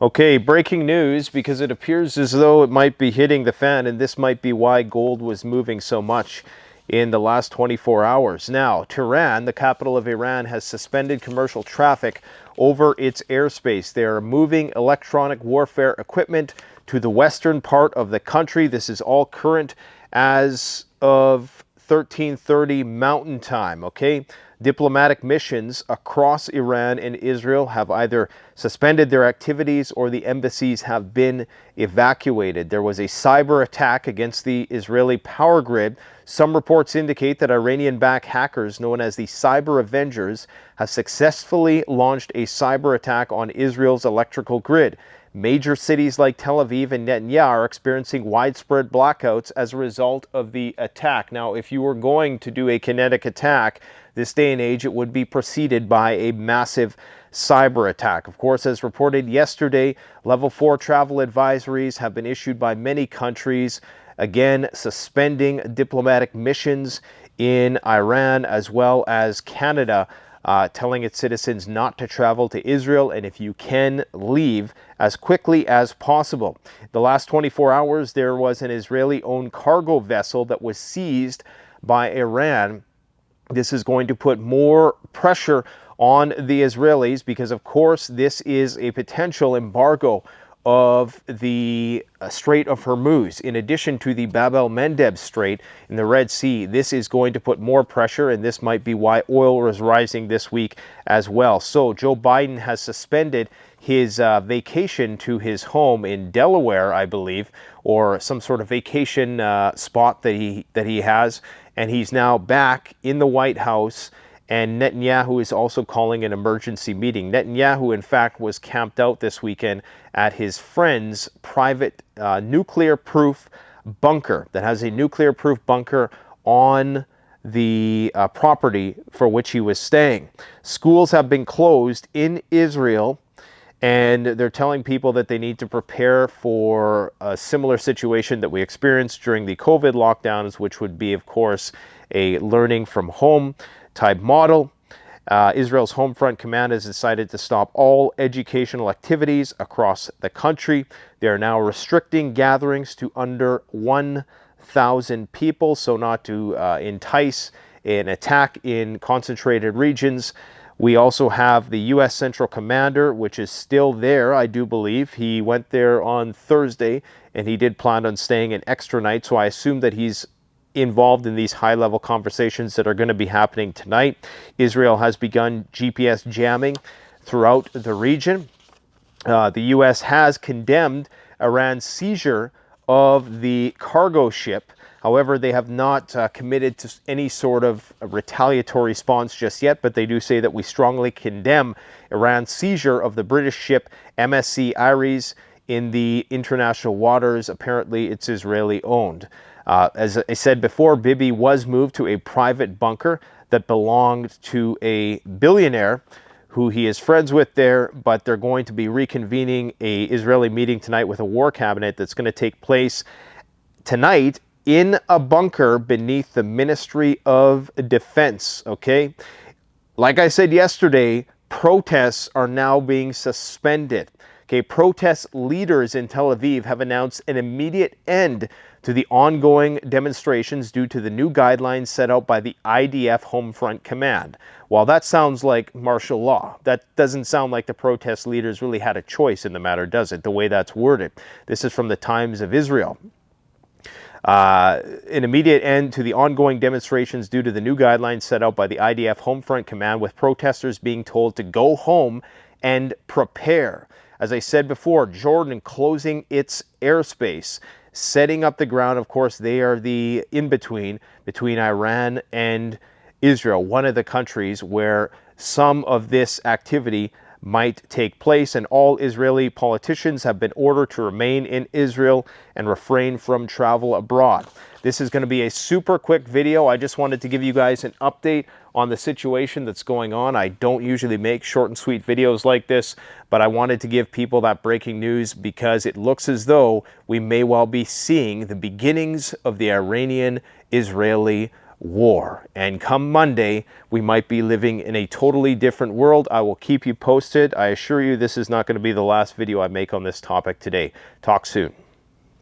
Okay, breaking news, because it appears as though it might be hitting the fan, and this might be why gold was moving so much in the last 24 hours. Now, Tehran, the capital of Iran, has suspended commercial traffic over its airspace. They are moving electronic warfare equipment to the western part of the country. This is all current as of 13:30 Mountain Time, okay? Diplomatic missions across Iran and Israel have either suspended their activities or the embassies have been evacuated. There was a cyber attack against the Israeli power grid. Some reports indicate that Iranian-backed hackers known as the Cyber Avengers have successfully launched a cyber attack on Israel's electrical grid. Major cities like Tel Aviv and Netanyahu are experiencing widespread blackouts as a result of the attack. Now, if you were going to do a kinetic attack this day and age, it would be preceded by a massive cyber attack. Of course, as reported yesterday, level 4 travel advisories have been issued by many countries, again, suspending diplomatic missions in Iran as well as Canada, telling its citizens not to travel to Israel, and if you can, leave as quickly as possible. The last 24 hours, there was an Israeli-owned cargo vessel that was seized by Iran. This is going to put more pressure on the Israelis because, of course, this is a potential embargo of the Strait of Hormuz, in addition to the Bab el-Mandeb Strait in the Red Sea. This is going to put more pressure, and this might be why oil is rising this week as well. So Joe Biden has suspended his vacation to his home in Delaware, I believe, or some sort of vacation spot that he has, and he's now back in the White House. And Netanyahu is also calling an emergency meeting. Netanyahu, in fact, was camped out this weekend at his friend's private nuclear-proof bunker that has a nuclear-proof bunker on the property for which he was staying. Schools have been closed in Israel, and they're telling people that they need to prepare for a similar situation that we experienced during the COVID lockdowns, which would be, of course, a learning from home type model. Israel's Homefront Command has decided to stop all educational activities across the country. They are now restricting gatherings to under 1,000 people, so not to entice an attack in concentrated regions. We also have the U.S. Central Commander, which is still there, I do believe. He went there on Thursday, and he did plan on staying an extra night, so I assume that he's involved in these high-level conversations that are going to be happening tonight. Israel has begun GPS jamming throughout the region. The U.S. has condemned Iran's seizure of the cargo ship. However, they have not committed to any sort of retaliatory response just yet, but they do say that we strongly condemn Iran's seizure of the British ship Misc Aries in the international waters. Apparently, it's Israeli-owned. As I said before, Bibi was moved to a private bunker that belonged to a billionaire who he is friends with there, but they're going to be reconvening a Israeli meeting tonight with a war cabinet that's going to take place tonight in a bunker beneath the Ministry of Defense, okay? Like I said yesterday, protests are now being suspended. Okay, protest leaders in Tel Aviv have announced an immediate end to the ongoing demonstrations due to the new guidelines set out by the IDF Homefront Command. While that sounds like martial law, that doesn't sound like the protest leaders really had a choice in the matter, does it, the way that's worded? This is from the Times of Israel. An immediate end to the ongoing demonstrations due to the new guidelines set out by the IDF Homefront Command, with protesters being told to go home and prepare. As I said before, Jordan closing its airspace, setting up the ground. Of course, they are the in-between between Iran and Israel, one of the countries where some of this activity might take place, and all Israeli politicians have been ordered to remain in Israel and refrain from travel abroad. This is going to be a super quick video. I just wanted to give you guys an update on the situation that's going on. I don't usually make short and sweet videos like this, but I wanted to give people that breaking news because it looks as though we may well be seeing the beginnings of the Iranian-Israeli war. And come Monday, we might be living in a totally different world. I will keep you posted. I assure you this is not going to be the last video I make on this topic today. Talk soon.